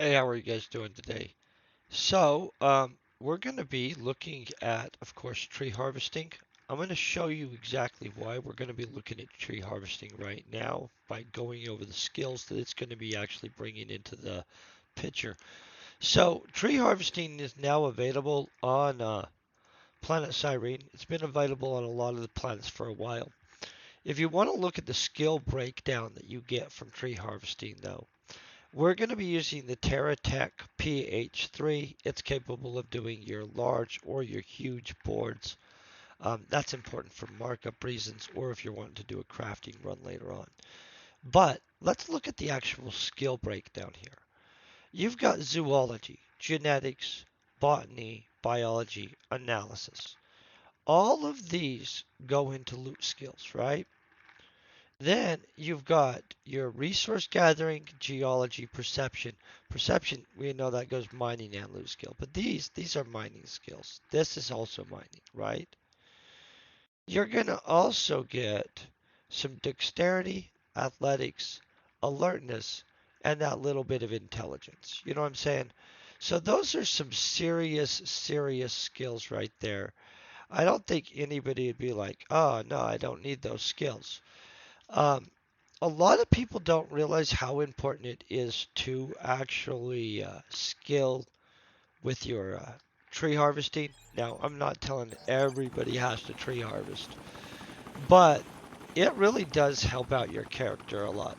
Hey, how are you guys doing today? We're going to be looking at, of course, tree harvesting. I'm going to show you exactly why we're going to be looking at tree harvesting right now by going over the skills that it's going to be actually bringing into the picture. So, tree harvesting is now available on Planet Cyrene. It's been available on a lot of the planets for a while. If you want to look at the skill breakdown that you get from tree harvesting, though, we're going to be using the TerraTech PH3. It's capable of doing your large or your huge boards. That's important for markup reasons or if you're wanting to do a crafting run later on. But let's look at the actual skill breakdown here. You've got zoology, genetics, botany, biology, analysis. All of these go into loot skills, right? Then you've got your resource gathering, geology, perception. Perception, we know that goes mining and loot skill, but these are mining skills. This is also mining, right? You're gonna also get some dexterity, athletics, alertness, and that little bit of intelligence. You know what I'm saying? So those are some serious skills right there. I don't think anybody would be like, oh no, I don't need those skills. Um, a lot of people don't realize how important it is to actually skill with your tree harvesting. Now, I'm not telling everybody has to tree harvest, but it really does help out your character a lot.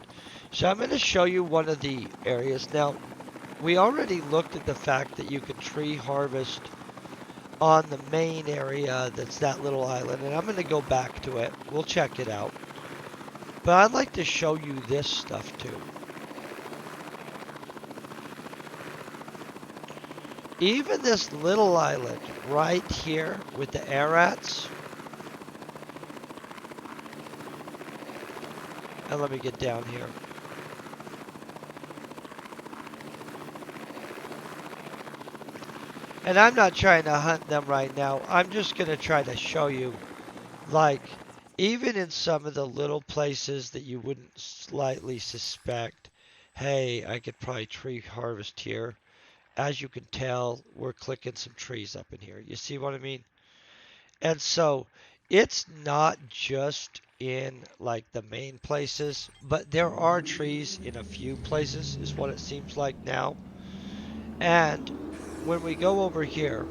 So I'm going to show you one of the areas. Now, we already looked at the fact that you can tree harvest on the main area that's that little island, and I'm going to go back to it. We'll check it out. But I'd like to show you this stuff too. Even this little island right here with the air rats. And let me get down here. And I'm not trying to hunt them right now. I'm just going to try to show you, like, even in some of the little places that you wouldn't slightly suspect, hey, I could probably tree harvest here. As you can tell, we're clicking some trees up in here. You see what I mean? And so it's not just in like the main places, but there are trees in a few places, is what it seems like now. And when we go over here,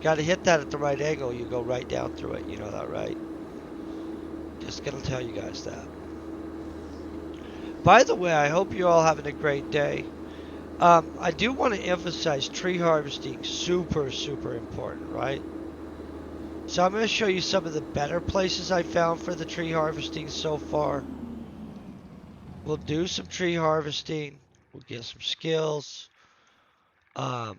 got to hit that at the right angle, you go right down through it. You know that, right? Just gonna tell you guys that. By the way, I hope you're all having a great day. I do want to emphasize tree harvesting, super important, right? So I'm going to show you some of the better places I found for the tree harvesting so far. We'll do some tree harvesting. We'll get some skills. Um,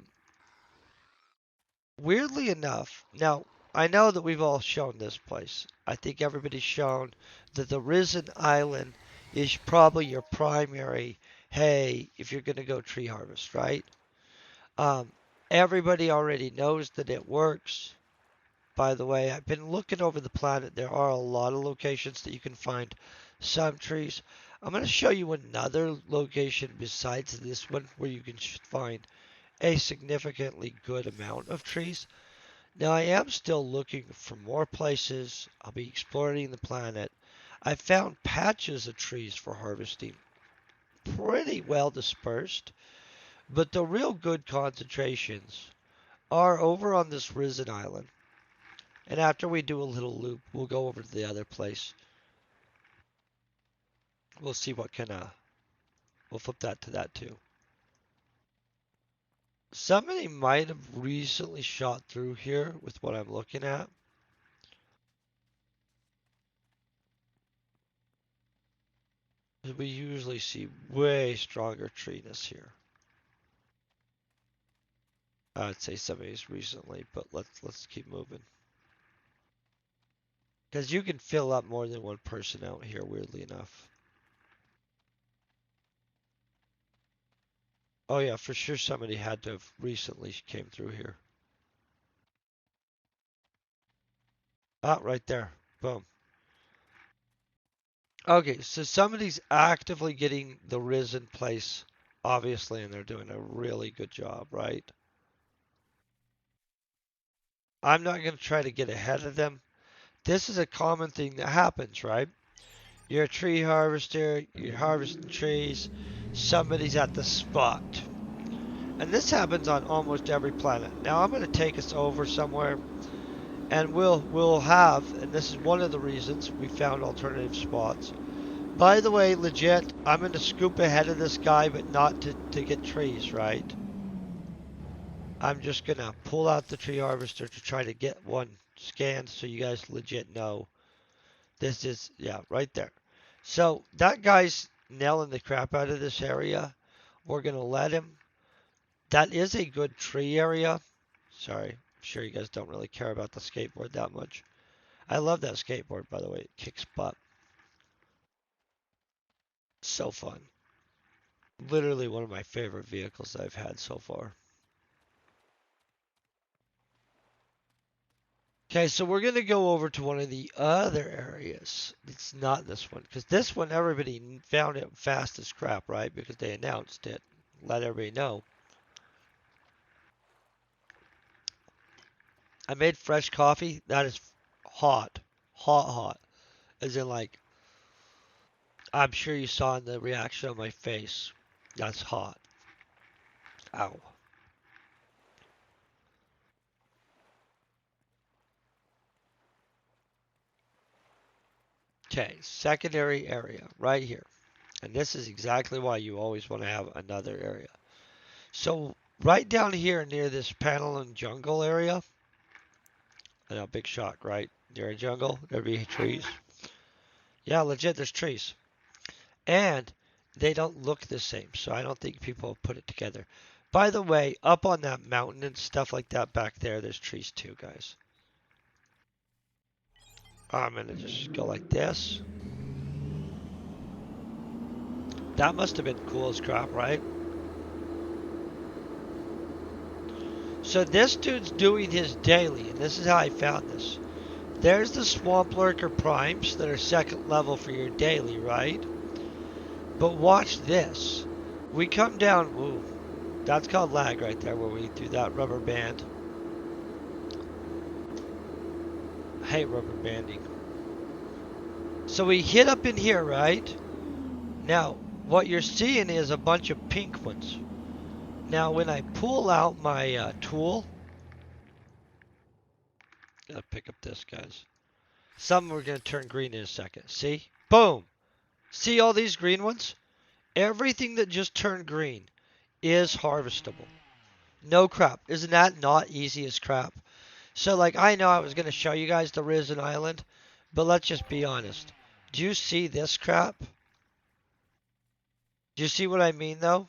Weirdly enough, now I know that we've all shown this place. I think everybody's shown that the Risen Island is probably your primary. Hey, if you're going to go tree harvest, right? Um, Everybody already knows that it works. By the way, I've been looking over the planet. There are a lot of locations that you can find some trees. I'm going to show you another location besides this one where you can find a significantly good amount of trees. Now, I am still looking for more places. I'll be exploring the planet. I found patches of trees for harvesting, pretty well dispersed, but the real good concentrations are over on this Risen Island. And after we do a little loop, we'll go over to the other place. We'll see what kind of, we'll flip that to that too. Somebody might have recently shot through here with what I'm looking at. We usually see way stronger treeness here. I'd say somebody's recently, but let's keep moving. Because you can fill up more than one person out here, weirdly enough. Oh yeah, for sure somebody had to have recently came through here. Ah, right there. Boom. Okay, so somebody's actively getting the riz in place, obviously, and they're doing a really good job, right? I'm not going to try to get ahead of them. This is a common thing that happens, right? You're a tree harvester, you're harvesting trees, somebody's at the spot. And this happens on almost every planet. Now I'm going to take us over somewhere and we'll have, and this is one of the reasons we found alternative spots. By the way, legit, I'm going to scoop ahead of this guy, but not to get trees, right? I'm just going to pull out the tree harvester to try to get one scanned so you guys legit know. This is, yeah, right there. So that guy's nailing the crap out of this area. We're going to let him. That is a good tree area. Sorry, I'm sure you guys don't really care about the skateboard that much. I love that skateboard, by the way. It kicks butt. So fun. Literally one of my favorite vehicles I've had so far. Okay, so we're going to go over to one of the other areas. It's not this one, because this one everybody found it fast as crap, right? Because they announced it. Let everybody know. I made fresh coffee. That is hot. Hot, hot. As in, like, I'm sure you saw in the reaction on my face. That's hot. Ow. Okay, secondary area right here. And this is exactly why you always want to have another area. So, right down here near this panel and jungle area, I know, big shock, right? Near a jungle, there'd be trees. Yeah, legit, there's trees. And they don't look the same, so I don't think people have put it together. By the way, up on that mountain and stuff like that back there, there's trees too, guys. I'm gonna just go like this. That must have been cool as crap, right? So this dude's doing his daily, and this is how I found this. There's the Swamp Lurker Primes that are second level for your daily, right? But watch this. We come down, ooh, that's called lag right there where we do that rubber band. I hate rubber banding. So we hit up in here, right? Now, what you're seeing is a bunch of pink ones. Now, when I pull out my tool, gotta pick up this, guys. Some are gonna turn green in a second. See? Boom! See all these green ones? Everything that just turned green is harvestable. No crap. Isn't that not easy as crap? So, like, I know I was gonna show you guys the Risen Island, but let's just be honest. Do you see this crap? Do you see what I mean, though?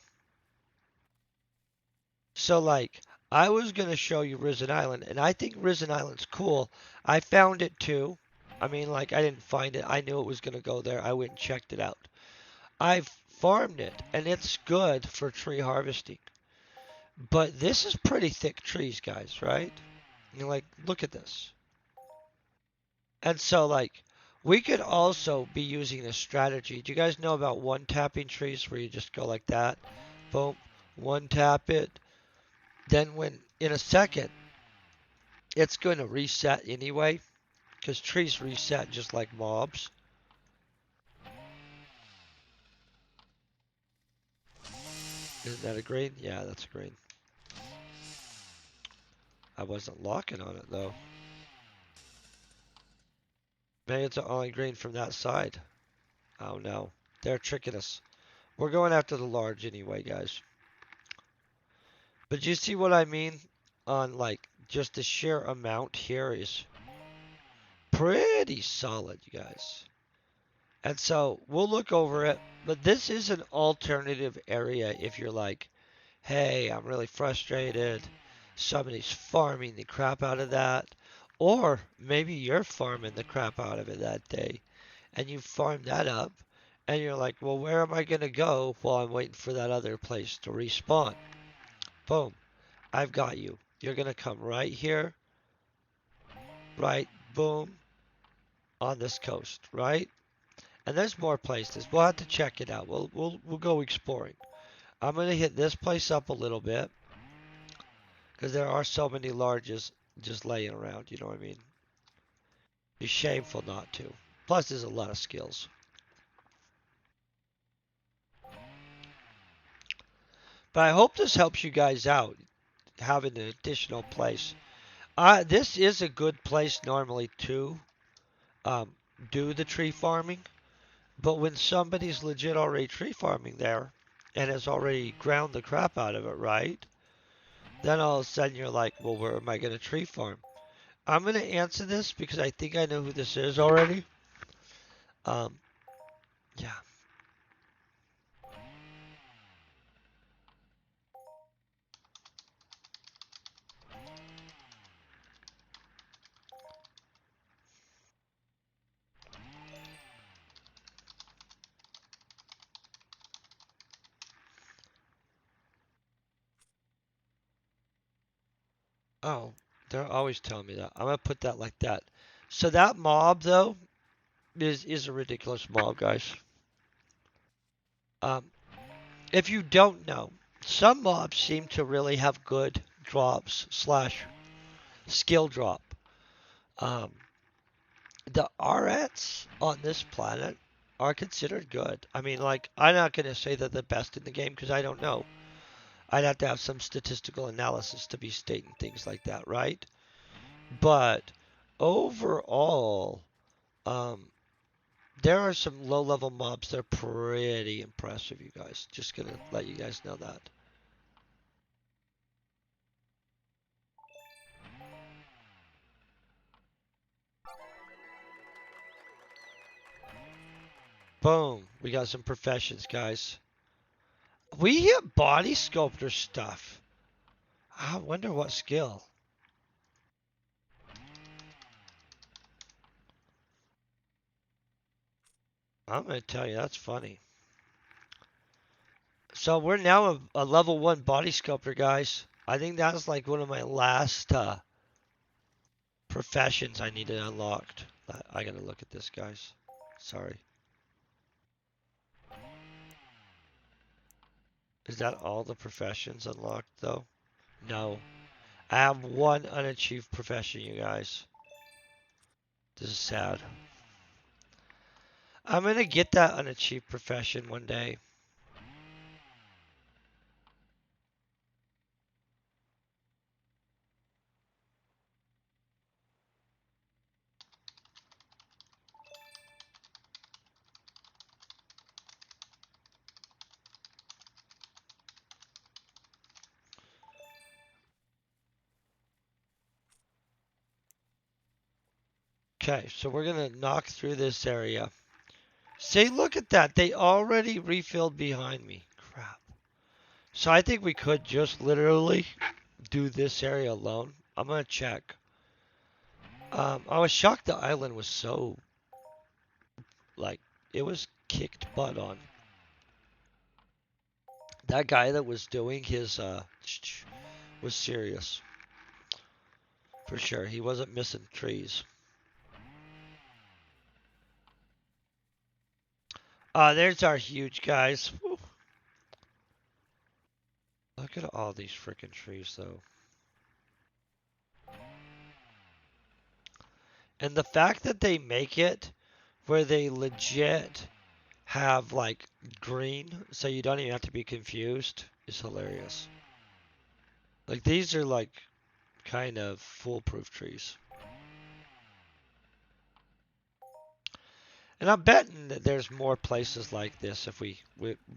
So, like, I was going to show you Risen Island, and I think Risen Island's cool. I found it too. I mean, like, I didn't find it. I knew it was going to go there. I went and checked it out. I've farmed it, and it's good for tree harvesting. But this is pretty thick trees, guys, right? You're like, look at this. And so, like, we could also be using a strategy. Do you guys know about one tapping trees where you just go like that? Boom, one tap it. Then when in a second, it's going to reset anyway, because trees reset just like mobs. Isn't that a green? Yeah, that's a green. I wasn't locking on it though. Maybe it's only green from that side. Oh no, they're tricking us. We're going after the large anyway, guys. But you see what I mean? On like just the sheer amount here is pretty solid, you guys. And so we'll look over it. But this is an alternative area if you're like, hey, I'm really frustrated. Somebody's farming the crap out of that. Or maybe you're farming the crap out of it that day and you farm that up and you're like, well, where am I going to go while I'm waiting for that other place to respawn? Boom. I've got you. You're going to come right here, right, boom, on this coast, right? And there's more places. We'll have to check it out. We'll go exploring. I'm gonna hit this place up a little bit because there are so many larges just laying around. You know what I mean? It's shameful not to. Plus, there's a lot of skills. But I hope this helps you guys out, having an additional place. This is a good place normally to um, do the tree farming. But when somebody's legit already tree farming there and has already ground the crap out of it, right? Then all of a sudden you're like, well, where am I going to tree farm? I'm going to answer this because I think I know who this is already. Um, yeah. Oh, they're always telling me that. I'm going to put that like that. So that mob, though, is a ridiculous mob, guys. Um, if you don't know, some mobs seem to really have good drops slash skill drop. Um, the RX on this planet are considered good. I mean, like, I'm not going to say they're the best in the game because I don't know. I'd have to have some statistical analysis to be stating things like that, right? But overall, um, there are some low level mobs that are pretty impressive, you guys. Just going to let you guys know that. Boom. We got some professions, guys. We hit body sculptor stuff. I wonder what skill. I'm going to tell you, that's funny. So we're now a level 1 body sculptor, guys. I think that's like one of my last professions I needed unlocked. I gotta look at this, guys. Sorry. Is that all the professions unlocked, though? No. I have one unachieved profession, you guys. This is sad. I'm gonna get that unachieved profession one day. Okay, so we're gonna knock through this area. See, look at that. They already refilled behind me. Crap. So I think we could just literally do this area alone. I'm gonna check. I was shocked the island was so like it was kicked butt on. That guy that was doing his was serious for sure. He wasn't missing trees. There's our huge guys. Woo. Look at all these freaking trees though. And the fact that they make it where they legit have like green so you don't even have to be confused is hilarious. Like these are like kind of foolproof trees. And I'm betting that there's more places like this if we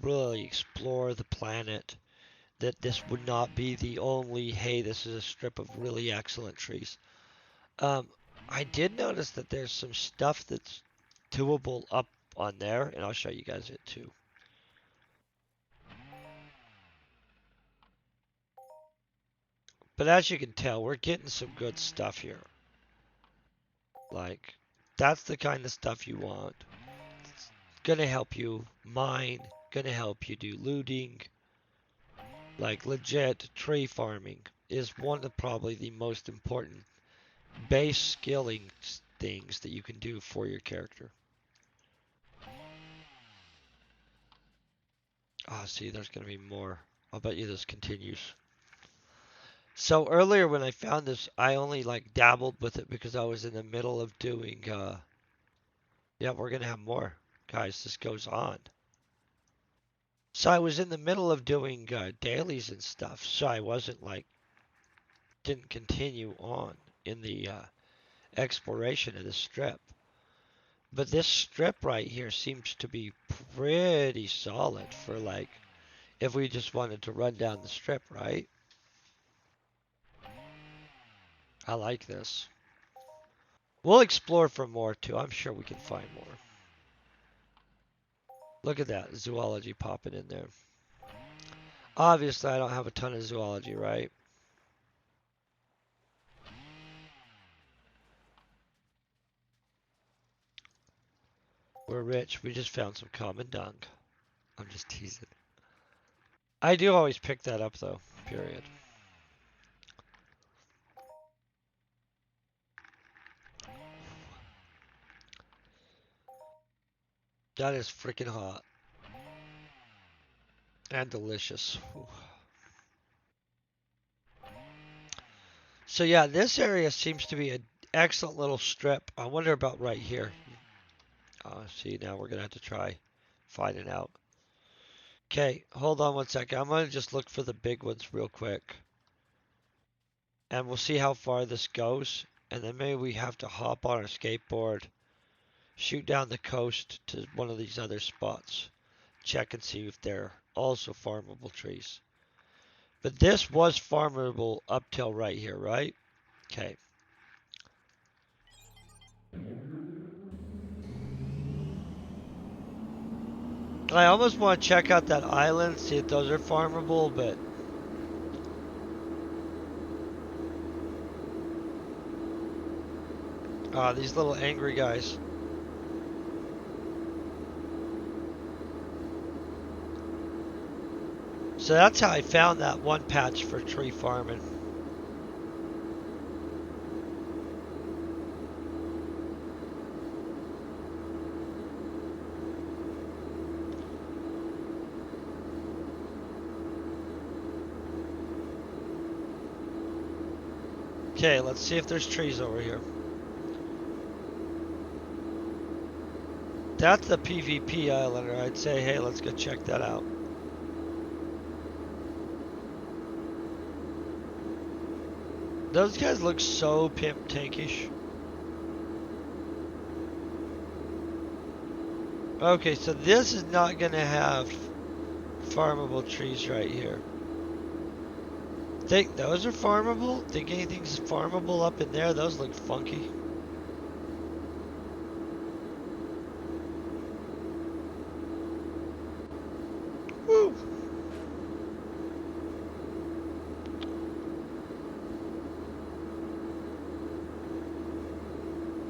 really explore the planet. That this would not be the only, hey, this is a strip of really excellent trees. Um, I did notice that there's some stuff that's doable up on there, and I'll show you guys it too. But as you can tell, we're getting some good stuff here. Like, that's the kind of stuff you want. It's gonna help you mine, gonna help you do looting. Like, legit tree farming is one of probably the most important base skilling things that you can do for your character. Ah, see, there's gonna be more. I'll bet you this continues. So earlier when I found this, I only like dabbled with it because I was in the middle of doing, yeah, we're gonna have more. Guys, this goes on. So I was in the middle of doing dailies and stuff, so I wasn't like, didn't continue on in the exploration of the strip. But this strip right here seems to be pretty solid for like, if we just wanted to run down the strip, right? I like this. We'll explore for more too. I'm sure we can find more. Look at that, zoology popping in there. Obviously, I don't have a ton of zoology, right? We're rich. We just found some common dung. I'm just teasing. I do always pick that up though, period. That is freaking hot. And delicious. Ooh. So yeah, this area seems to be an excellent little strip. I wonder about right here. See, now we're gonna have to try finding out. Okay, hold on one second. I'm gonna just look for the big ones real quick. And we'll see how far this goes. And then maybe we have to hop on our skateboard, shoot down the coast to one of these other spots. Check and see if they're also farmable trees. But this was farmable up till right here, right? Okay. I almost want to check out that island, see if those are farmable, but these little angry guys. So that's how I found that one patch for tree farming. Okay, let's see if there's trees over here. That's the PvP islander. I'd say, hey, let's go check that out. Those guys look so pimp tankish. Okay, so this is not gonna have farmable trees right here. Think those are farmable? Think anything's farmable up in there? Those look funky. Woo!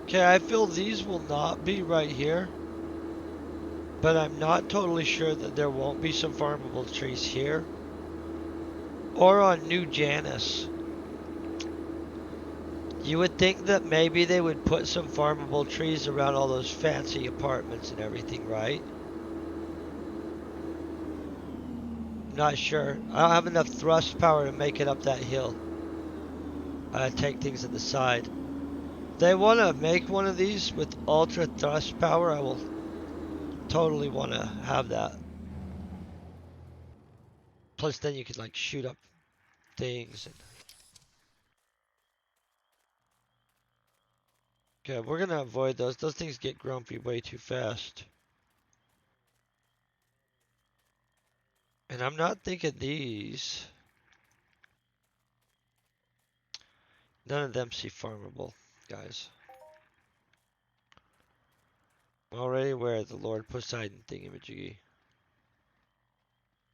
Okay, I feel these will not be right here. But I'm not totally sure that there won't be some farmable trees here. Or on New Janus. You would think that maybe they would put some farmable trees around all those fancy apartments and everything, right? Not sure. I don't have enough thrust power to make it up that hill. I take things at the side. If they want to make one of these with ultra thrust power, I will totally want to have that. Plus then you could like shoot up things. Okay, we're gonna avoid those. Those things get grumpy way too fast. And I'm not thinking these. None of them seem farmable, guys. I'm already aware of the Lord Poseidon thingamajiggy.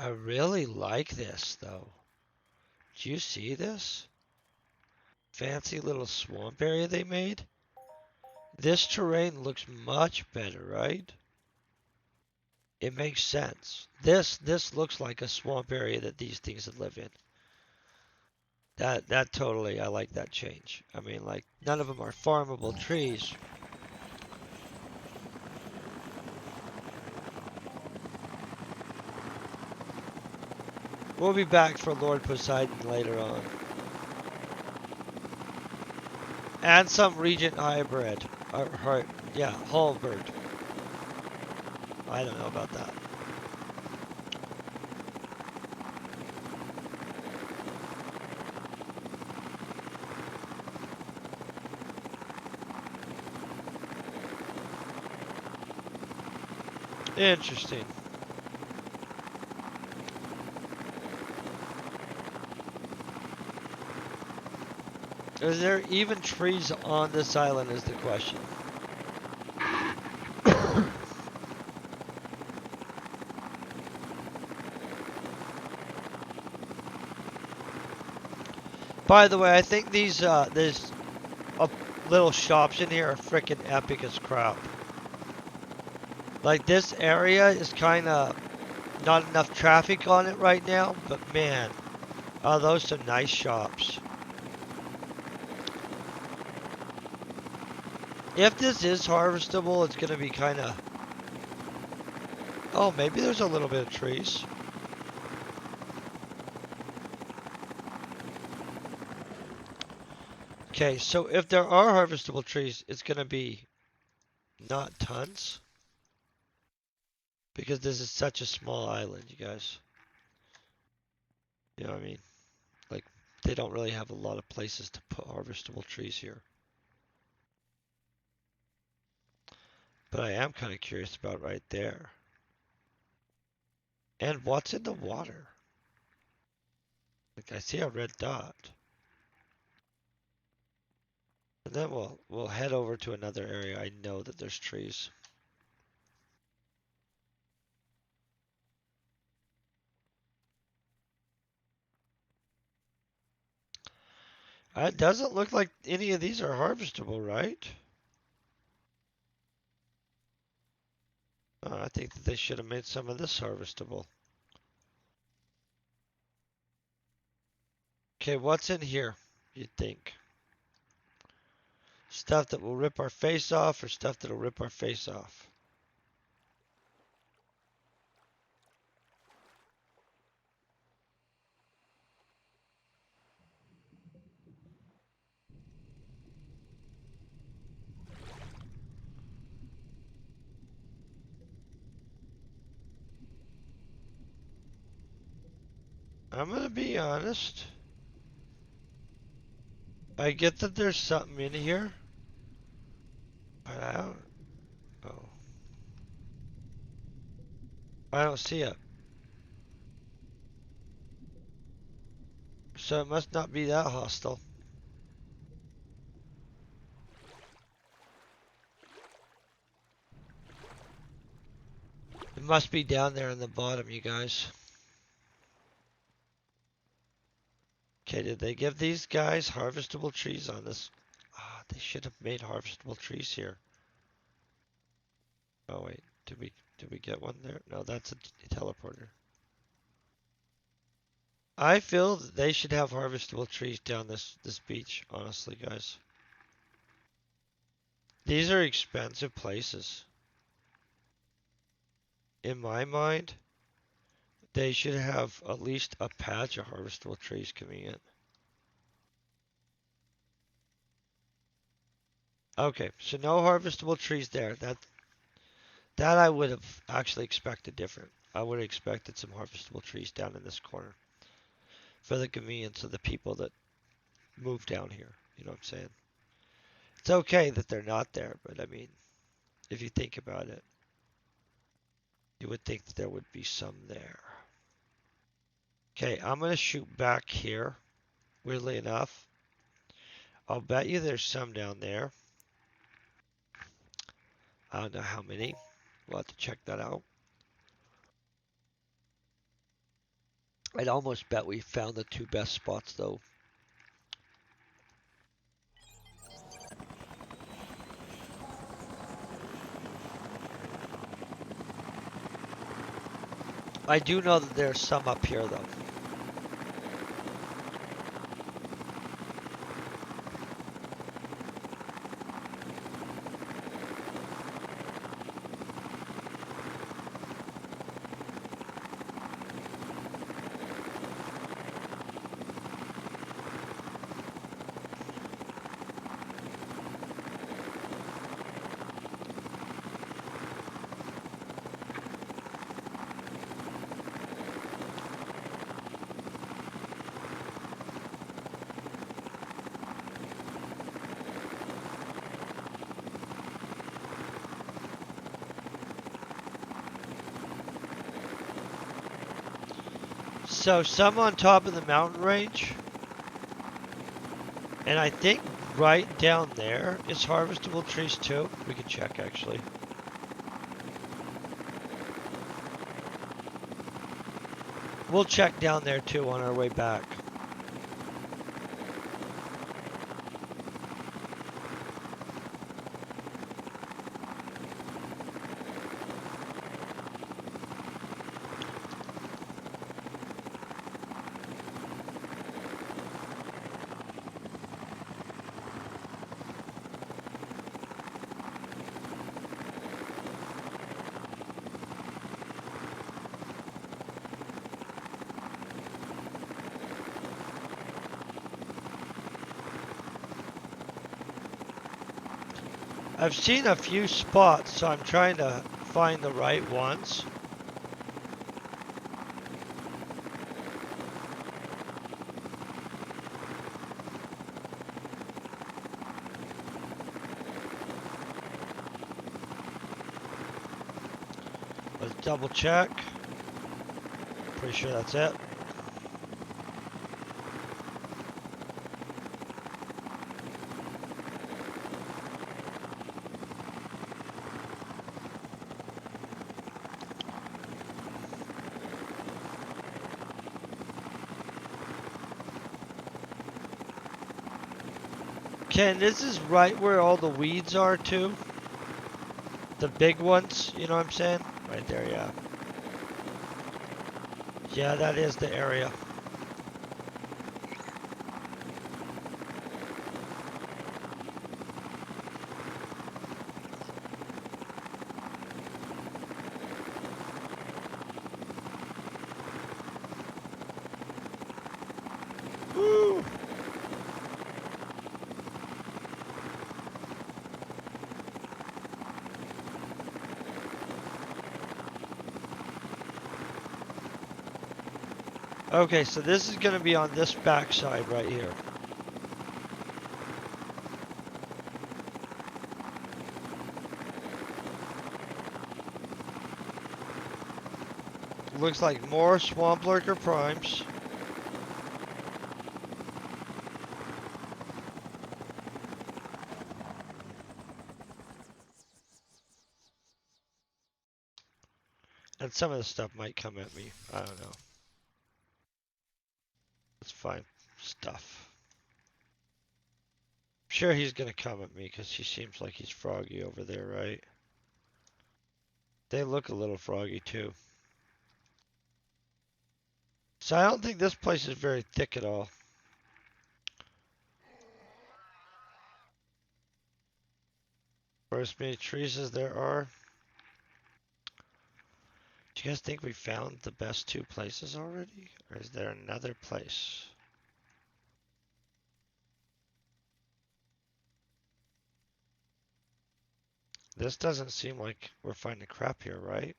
I really like this, though. Do you see this? Fancy little swamp area they made? This terrain looks much better, right? It makes sense. This looks like a swamp area that these things would live in. That totally, I like that change. I mean, like, none of them are farmable trees. We'll be back for Lord Poseidon later on. And some Regent hybrid. Yeah, whole bird. I don't know about that. Interesting. Is there even trees on this island is the question. By the way, I think these there's little shops in here are freaking epic as crap. Like this area is kind of not enough traffic on it right now, but man, those some nice shops. If this is harvestable, it's gonna be kind of. Oh, maybe there's a little bit of trees. Okay, so if there are harvestable trees, it's gonna be not tons. Because this is such a small island, you guys. You know what I mean? Like, they don't really have a lot of places to put harvestable trees here. But I am kind of curious about right there. And what's in the water? Like, I see a red dot. And then we'll head over to another area. I know that there's trees. It doesn't look like any of these are harvestable, right? I think that they should have made some of this harvestable. Okay, what's in here, you'd think? Stuff that will rip our face off or stuff that'll rip our face off? I'm gonna be honest. I get that there's something in here, but oh, I don't see it. So it must not be that hostile. It must be down there in the bottom, you guys. Okay, did they give these guys harvestable trees on this? Ah, they should have made harvestable trees here. Oh wait, did we get one there? No, that's a teleporter. I feel that they should have harvestable trees down this beach, honestly, guys. These are expensive places. In my mind, they should have at least a patch of harvestable trees coming in. Okay, so no harvestable trees there. That I would have actually expected different. I would have expected some harvestable trees down in this corner for the convenience of the people that move down here. You know what I'm saying? It's okay that they're not there, but I mean, if you think about it, you would think that there would be some there. Okay, I'm going to shoot back here. Weirdly enough, I'll bet you there's some down there. I don't know how many. We'll have to check that out. I'd almost bet we found the two best spots though. I do know that there's some up here though. So some on top of the mountain range, and I think right down there is harvestable trees too. We could check actually. We'll check down there too on our way back. I've seen a few spots, so I'm trying to find the right ones. Let's double check. Pretty sure that's it. Ken, this is right where all the weeds are too. The big ones, you know what I'm saying? Right there, yeah. Yeah, that is the area. Woo! Okay, so this is going to be on this backside right here. Looks like more swamp lurker primes. And some of the stuff might come at me. I don't know. Let's find stuff. I'm sure he's going to come at me because he seems like he's froggy over there, right? They look a little froggy too. So I don't think this place is very thick at all. For as many trees as there are. Do you guys think we found the best two places already? Or is there another place? This doesn't seem like we're finding crap here, right?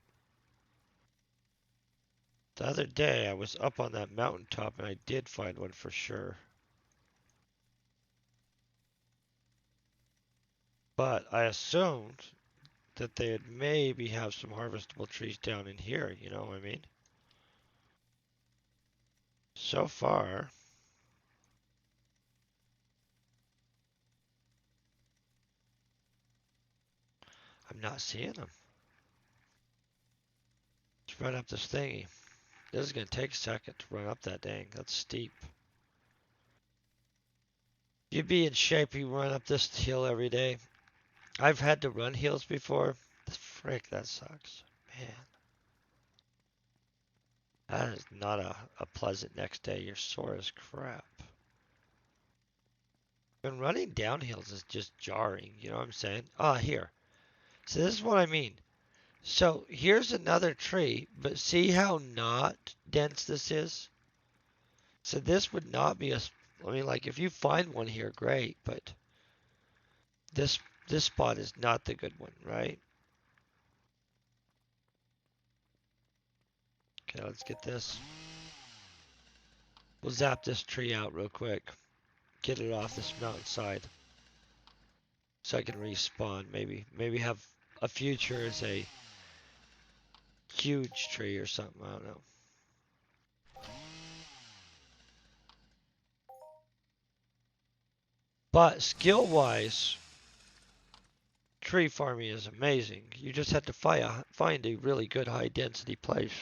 The other day I was up on that mountaintop and I did find one for sure. But I assumed that they'd maybe have some harvestable trees down in here, you know what I mean? So far, I'm not seeing them. Let's run up this thingy. This is gonna take a second to run up that dang. That's steep. You'd be in shape if you run up this hill every day. I've had to run hills before. Frick, that sucks. Man, that is not a pleasant next day. You're sore as crap. And running down hills is just jarring, you know what I'm saying? Ah, here. So this is what I mean. So here's another tree, but see how not dense this is? So this would not be I mean, like if you find one here, great, but this this spot is not the good one, right? Okay, let's get this. We'll zap this tree out real quick. Get it off this mountainside. So I can respawn. Maybe have a future as a huge tree or something. I don't know. But skill-wise, tree farming is amazing. You just have to find a really good high-density place.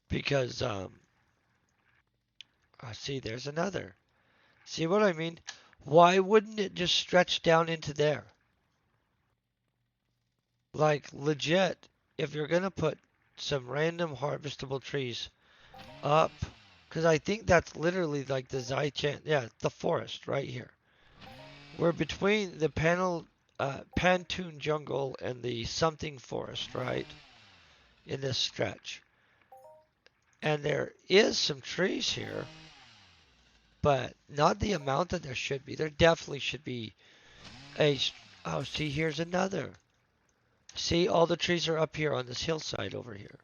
Because, see, there's another. See what I mean? Why wouldn't it just stretch down into there? Like, legit, if you're going to put some random harvestable trees up, because I think that's literally like the Zychan, yeah, the forest right here. We're between the Pantun jungle and the something forest, right? In this stretch. And there is some trees here, but not the amount that there should be. There definitely should be a. Oh, see, here's another. See, all the trees are up here on this hillside over here.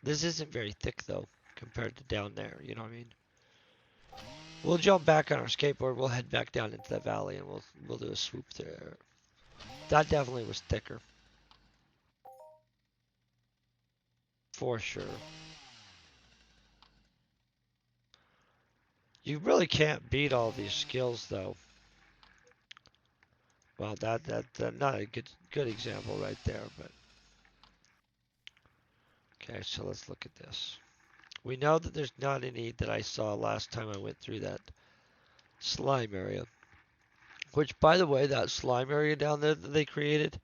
This isn't very thick though, compared to down there. You know what I mean? We'll jump back on our skateboard. We'll head back down into the valley, and we'll do a swoop there. That definitely was thicker, for sure. You really can't beat all these skills though. Well, that not a good example right there, but okay. So let's look at this. We know that there's not any that I saw last time I went through that slime area. Which, by the way, that slime area down there that they created,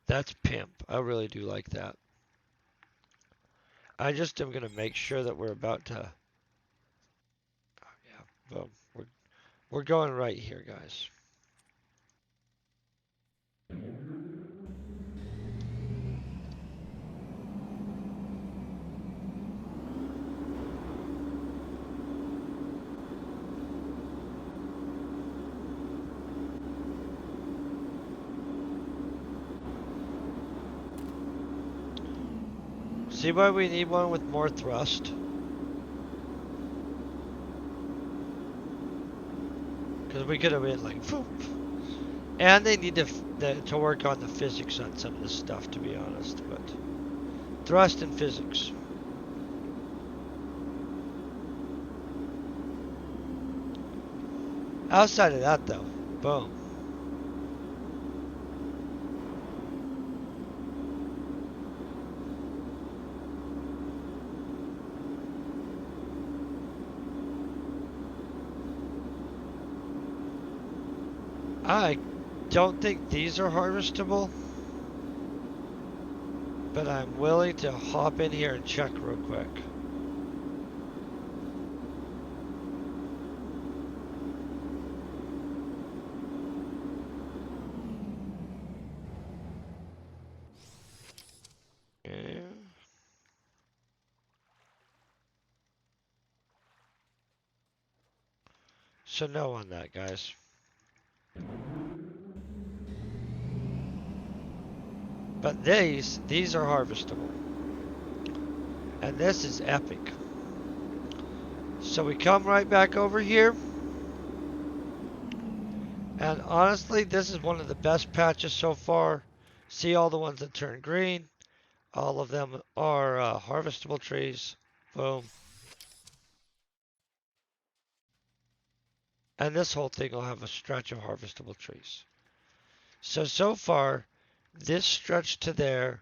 that's pimp. I really do like that. I just am gonna make sure that we're about to. Oh, yeah, boom. We're going right here, guys. See why we need one with more thrust? Because we could have been like, poof. And they need to work on the physics on some of this stuff, to be honest. But thrust and physics. Outside of that, though, boom. I don't think these are harvestable, but I'm willing to hop in here and check real quick. Yeah. So no on that, guys. But these are harvestable. And this is epic. So we come right back over here. And honestly, this is one of the best patches so far. See all the ones that turn green? All of them are harvestable trees. Boom. And this whole thing will have a stretch of harvestable trees. So far, this stretch to there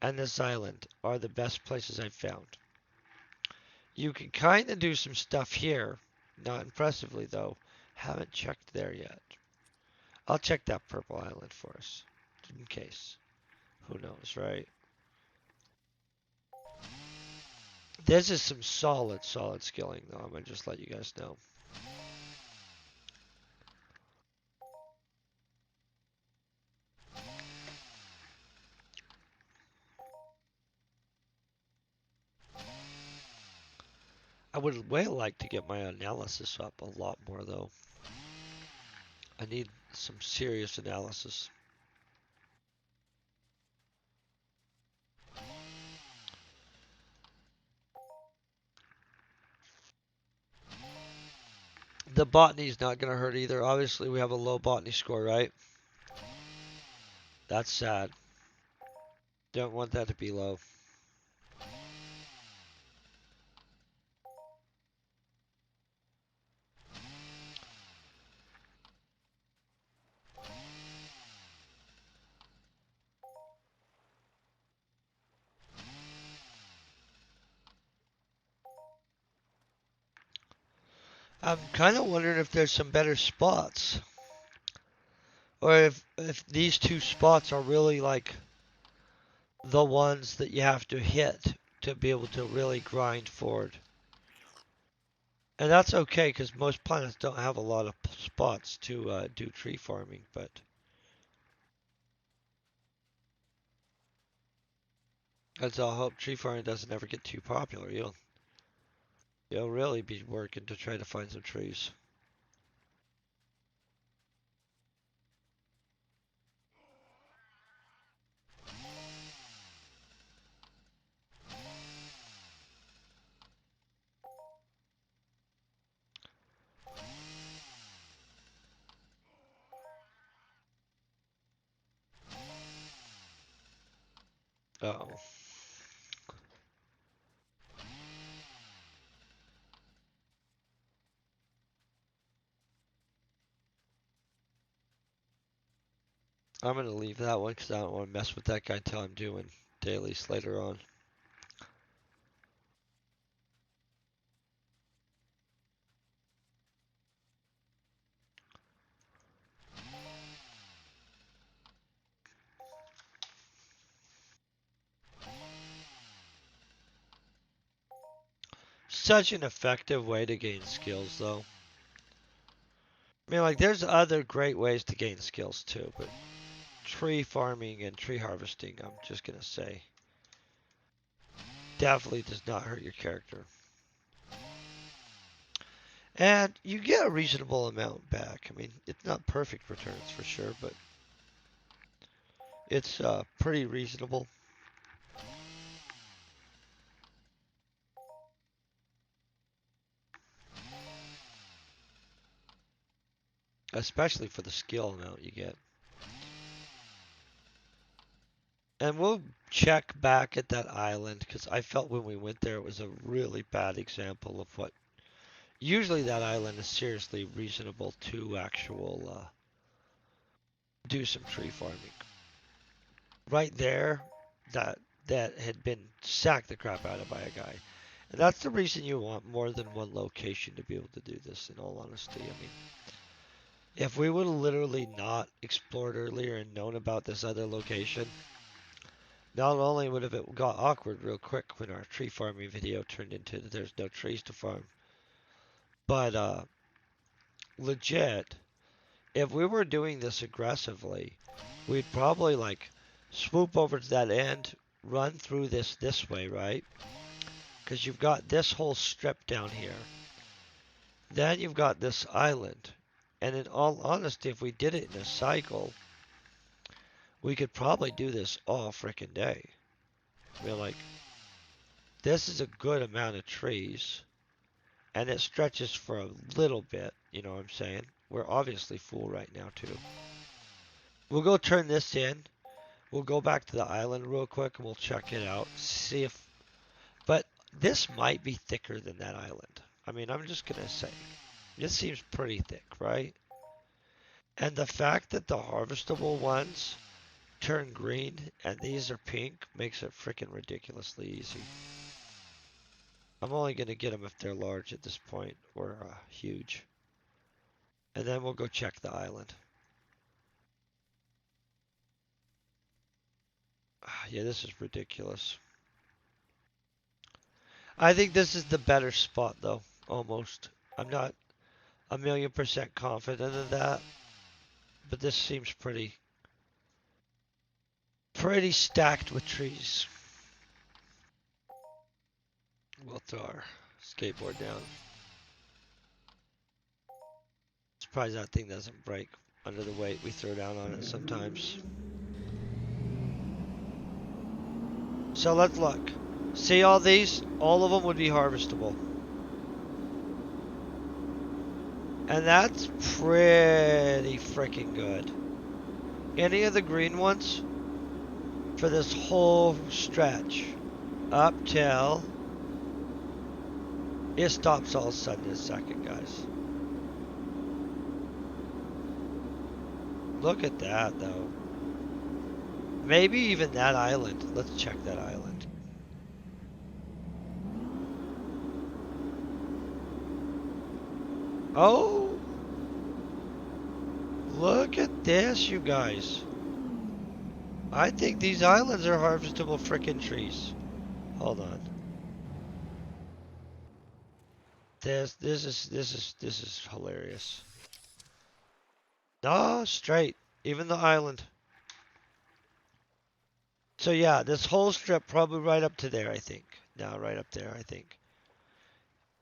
and this island are the best places I've found. You can kind of do some stuff here. Not impressively, though. Haven't checked there yet. I'll check that purple island for us, in case. Who knows, right? This is some solid skilling, though. I'm going to just let you guys know. I would way like to get my analysis up a lot more, though. I need some serious analysis. The botany's not going to hurt either. Obviously, we have a low botany score, right? That's sad. Don't want that to be low. I'm kind of wondering if there's some better spots, or if these two spots are really like the ones that you have to hit to be able to really grind forward. And that's okay because most planets don't have a lot of spots to do tree farming, but let's all hope tree farming doesn't ever get too popular. You'll really be working to try to find some trees. Oh, I'm gonna leave that one because I don't want to mess with that guy until I'm doing dailies later on. Such an effective way to gain skills, though. I mean, like, there's other great ways to gain skills too, but tree farming and tree harvesting, I'm just gonna say, definitely does not hurt your character. And you get a reasonable amount back. I mean, it's not perfect returns for sure, but it's pretty reasonable. Especially for the skill amount you get. And we'll check back at that island because I felt when we went there it was a really bad example of what. Usually that island is seriously reasonable to actual do some tree farming. Right there, that that had been sacked the crap out of by a guy. And that's the reason you want more than one location to be able to do this, in all honesty. I mean, if we would have literally not explored earlier and known about this other location, not only would have it got awkward real quick when our tree farming video turned into there's no trees to farm, but legit, if we were doing this aggressively, we'd probably like swoop over to that end, run through this way, right? Because you've got this whole strip down here. Then you've got this island. And in all honesty, if we did it in a cycle, we could probably do this all frickin' day. I mean, like, this is a good amount of trees, and it stretches for a little bit, you know what I'm saying? We're obviously full right now, too. We'll go turn this in. We'll go back to the island real quick, and we'll check it out. See if... But this might be thicker than that island. I mean, I'm just going to say. This seems pretty thick, right? And the fact that the harvestable ones turn green and these are pink makes it freaking ridiculously easy. I'm only going to get them if they're large at this point or huge. And then we'll go check the island. Yeah, this is ridiculous. I think this is the better spot though, almost. I'm not a million% confident of that, but this seems pretty stacked with trees. We'll throw our skateboard down. Surprised that thing doesn't break under the weight we throw down on it sometimes. So let's look. See all these? All of them would be harvestable. And that's pretty freaking good. Any of the green ones for this whole stretch up till it stops all of a sudden in a second, guys. Look at that though. Maybe even that island. Let's check that island. Oh, look at this, you guys. I think these islands are harvestable frickin' trees. Hold on. This is hilarious. No, straight. Even the island. So yeah, this whole strip probably right up to there, I think. No, right up there, I think.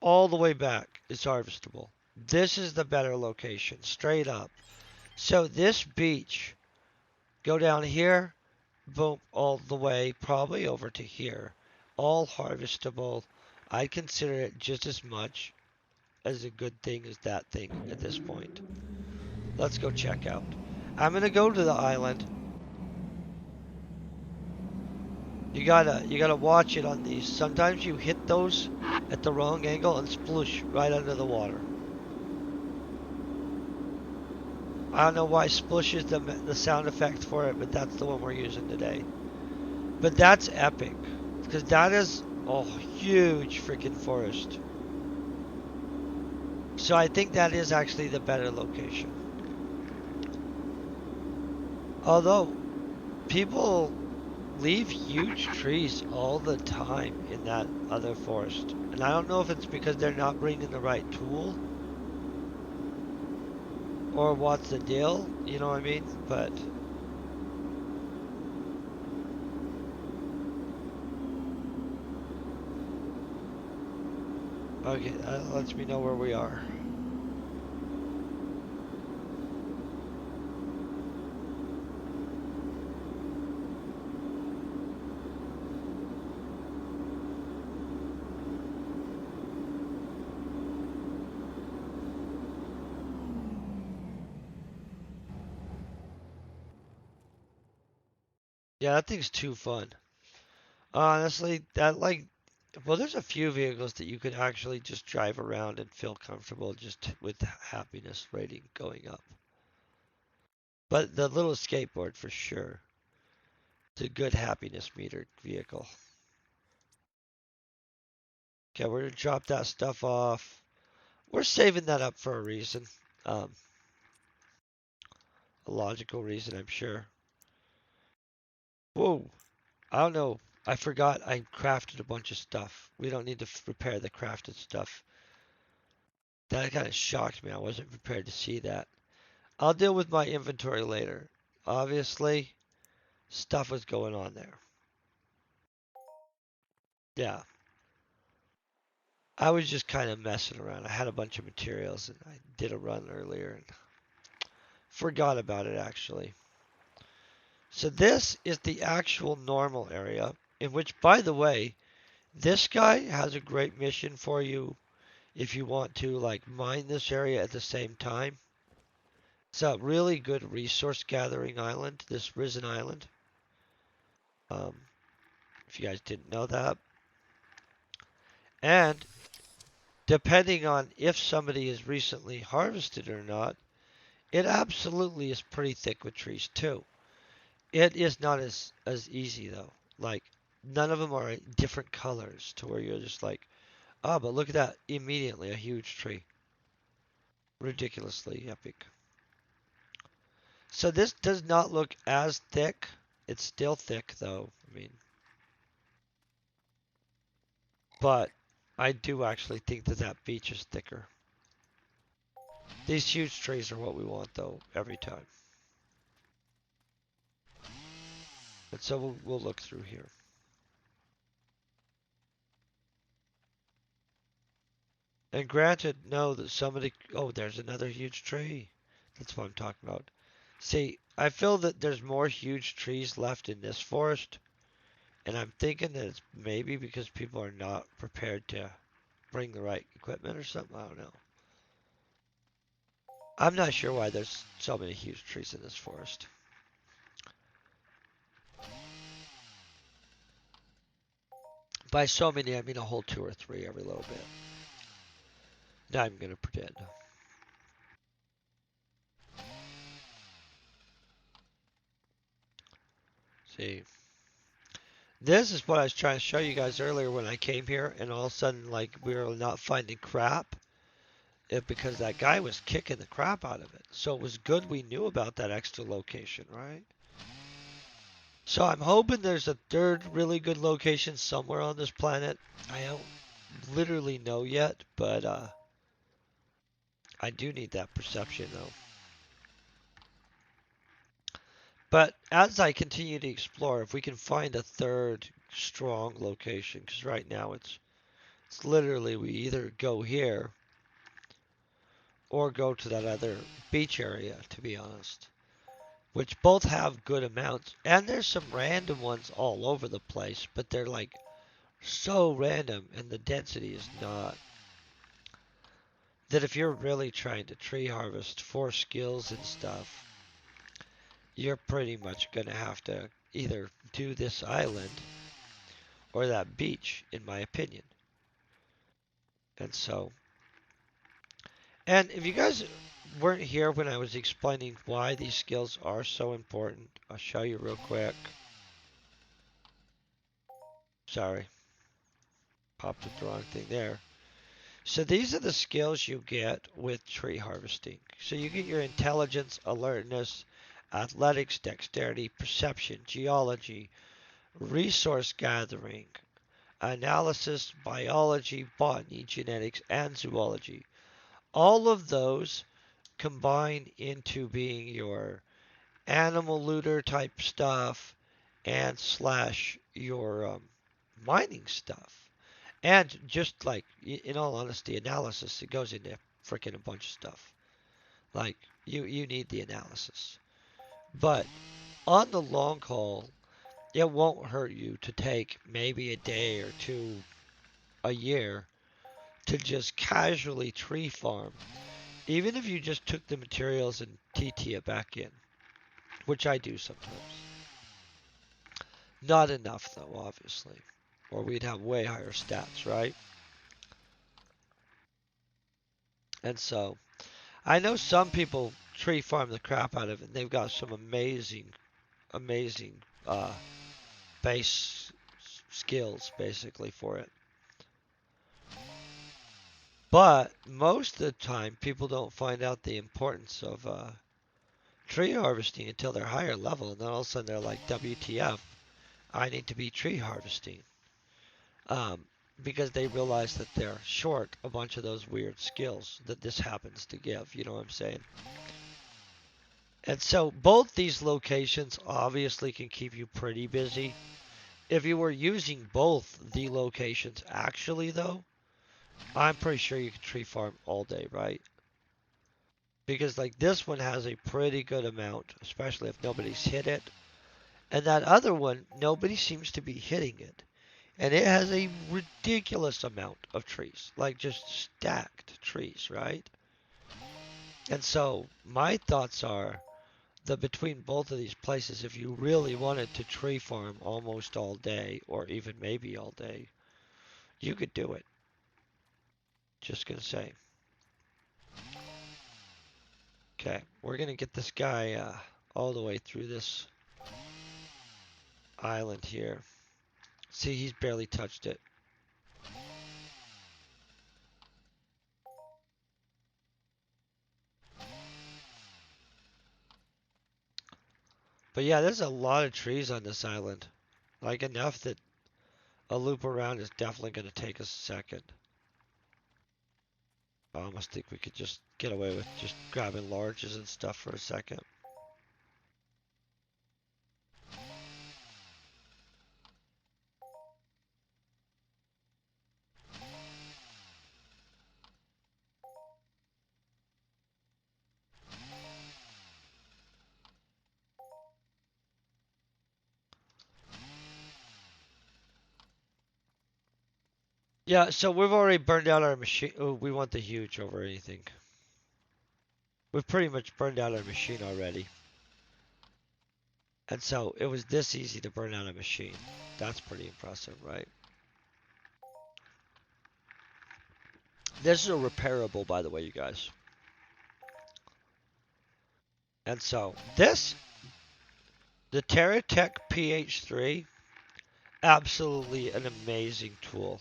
All the way back is harvestable. This is the better location, straight up. So this beach, go down here, boom, all the way probably over to here. All harvestable. I consider it just as much as a good thing as that thing at this point. Let's go check out. I'm gonna go to the island. You gotta watch it on these. Sometimes you hit those at the wrong angle and sploosh right under the water. I don't know why sploosh is the sound effect for it, but that's the one we're using today. But that's epic because that is a huge freaking forest. So I think that is actually the better location. Although people leave huge trees all the time in that other forest. And I don't know if it's because they're not bringing the right tool or what's the deal, you know what I mean? But okay, that lets me know where we are. Yeah, that thing's too fun. Honestly, that like, well, there's a few vehicles that you could actually just drive around and feel comfortable just with happiness rating going up. But the little skateboard for sure. It's a good happiness meter vehicle. Okay, we're gonna drop that stuff off. We're saving that up for a reason. Um, a logical reason, I'm sure. Whoa, I don't know. I forgot I crafted a bunch of stuff. We don't need to repair the crafted stuff. That kind of shocked me. I wasn't prepared to see that. I'll deal with my inventory later. Obviously, stuff was going on there. Yeah. I was just kind of messing around. I had a bunch of materials and I did a run earlier and forgot about it actually. So this is the actual normal area in which, by the way, this guy has a great mission for you if you want to like mine this area at the same time. It's a really good resource gathering island, this Risen Island. Um, if you guys didn't know that. And depending on if somebody is recently harvested or not, it absolutely is pretty thick with trees too. It is not as easy though. Like none of them are different colors to where you're just like, oh, but look at that! Immediately a huge tree, ridiculously epic. So this does not look as thick. It's still thick though. I mean, but I do actually think that that beach is thicker. These huge trees are what we want though every time. And so we'll look through here. And granted, know that somebody. Oh, there's another huge tree. That's what I'm talking about. See, I feel that there's more huge trees left in this forest, and I'm thinking that it's maybe because people are not prepared to bring the right equipment or something. I don't know. I'm not sure why there's so many huge trees in this forest. By so many, I mean a whole two or three every little bit. Not even gonna pretend. See, this is what I was trying to show you guys earlier when I came here, and all of a sudden, like we were not finding crap. because that guy was kicking the crap out of it. So it was good we knew about that extra location, right? So I'm hoping there's a third really good location somewhere on this planet. I don't literally know yet, but I do need that perception though. But as I continue to explore, if we can find a third strong location, because right now it's literally we either go here or go to that other beach area, to be honest, which both have good amounts. And there's some random ones all over the place, but they're like so random, and the density is not. That if you're really trying to tree harvest for skills and stuff, you're pretty much going to have to either do this island or that beach, in my opinion. And so, and if you guys weren't here when I was explaining why these skills are so important, I'll show you real quick. Sorry, popped up the wrong thing there. So these are the skills you get with tree harvesting. So you get your intelligence, alertness, athletics, dexterity, perception, geology, resource gathering, analysis, biology, botany, genetics, and zoology. All of those combine into being your animal looter type stuff and slash your mining stuff. And just like, in all honesty, analysis, it goes into freaking a bunch of stuff. Like, you need the analysis. But on the long haul, it won't hurt you to take maybe a day or two a year to just casually tree farm. Even if you just took the materials and TT it back in, which I do sometimes. Not enough though, obviously. Or we'd have way higher stats, right? And so, I know some people tree farm the crap out of it, and they've got some amazing base skills basically for it. But most of the time, people don't find out the importance of tree harvesting until they're higher level, and then all of a sudden they're like, WTF, I need to be tree harvesting. Um, because they realize that they're short a bunch of those weird skills that this happens to give, you know what I'm saying? And so both these locations obviously can keep you pretty busy. If you were using both the locations actually though, I'm pretty sure you could tree farm all day, right? Because like this one has a pretty good amount, especially if nobody's hit it. And that other one, nobody seems to be hitting it. And it has a ridiculous amount of trees, like just stacked trees, right? And so my thoughts are that between both of these places, if you really wanted to tree farm almost all day, or even maybe all day, you could do it. Just gonna say. Okay, we're gonna get this guy all the way through this island here. See, he's barely touched it. But yeah, there's a lot of trees on this island. Like enough that a loop around is definitely going to take us a second. I almost think we could just get away with just grabbing larges and stuff for a second. Yeah, so we've already burned out our machine. Oh, we want the huge over anything. We've pretty much burned out our machine already. And so it was this easy to burn out a machine. That's pretty impressive, right? This is a repairable, by the way, you guys. And so this, the TerraTech PH3, absolutely an amazing tool.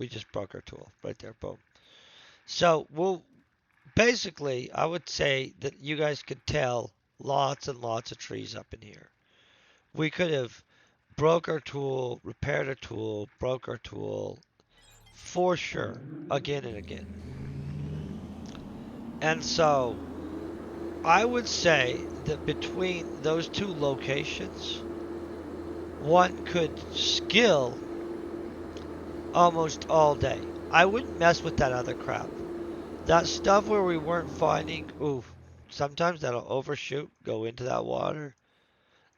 We just broke our tool right there, boom. So basically, I would say that you guys could tell lots and lots of trees up in here. We could have broke our tool, repaired our tool, broke our tool, for sure, again and again. And so I would say that between those two locations, one could skill almost all day. I wouldn't mess with that other crap. That stuff where we weren't finding, ooh, sometimes that'll overshoot, go into that water.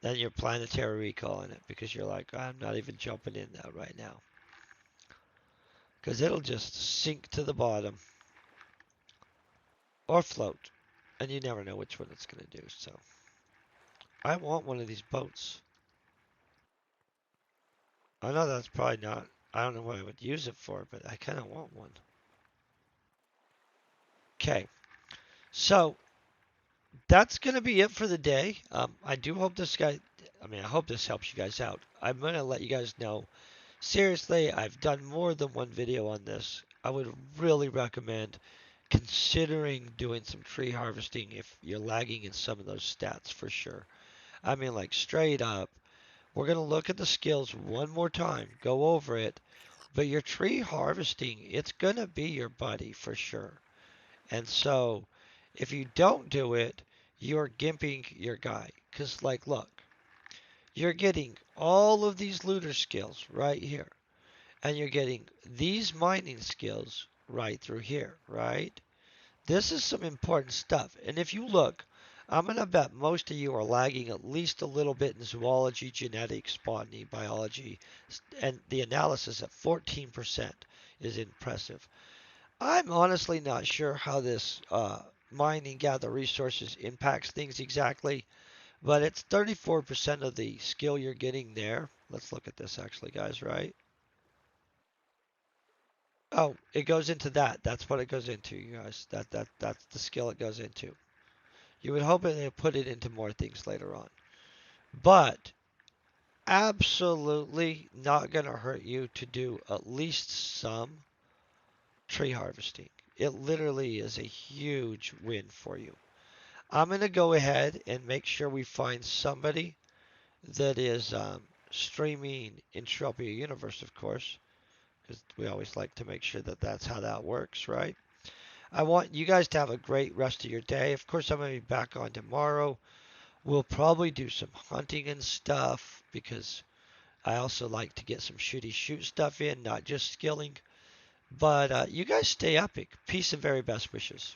Then you're planetary recalling it because you're like, I'm not even jumping in that right now. Because it'll just sink to the bottom or float. And you never know which one it's going to do. So I want one of these boats. I know that's probably not, I don't know what I would use it for, but I kind of want one. Okay, so that's going to be it for the day. I do hope this guy, I mean, I hope this helps you guys out. I'm going to let you guys know. Seriously, I've done more than one video on this. I would really recommend considering doing some tree harvesting if you're lagging in some of those stats for sure. I mean, like straight up, we're going to look at the skills one more time, go over it, but your tree harvesting, it's going to be your buddy for sure. And so, if you don't do it, you're gimping your guy. Because, like, look, you're getting all of these looter skills right here. And you're getting these mining skills right through here, right? This is some important stuff. And if you look, I'm going to bet most of you are lagging at least a little bit in zoology, genetics, botany, biology, and the analysis at 14% is impressive. I'm honestly not sure how this mine and gather resources impacts things exactly, but it's 34% of the skill you're getting there. Let's look at this actually, guys, right? Oh, it goes into that. That's what it goes into, you guys. That's the skill it goes into. You would hope they put it into more things later on. But absolutely not going to hurt you to do at least some tree harvesting. It literally is a huge win for you. I'm going to go ahead and make sure we find somebody that is streaming Entropia Universe, of course, because we always like to make sure that that's how that works, right? I want you guys to have a great rest of your day. Of course, I'm going to be back on tomorrow. We'll probably do some hunting and stuff because I also like to get some shooty shoot stuff in, not just skilling. But you guys stay epic. Peace and very best wishes.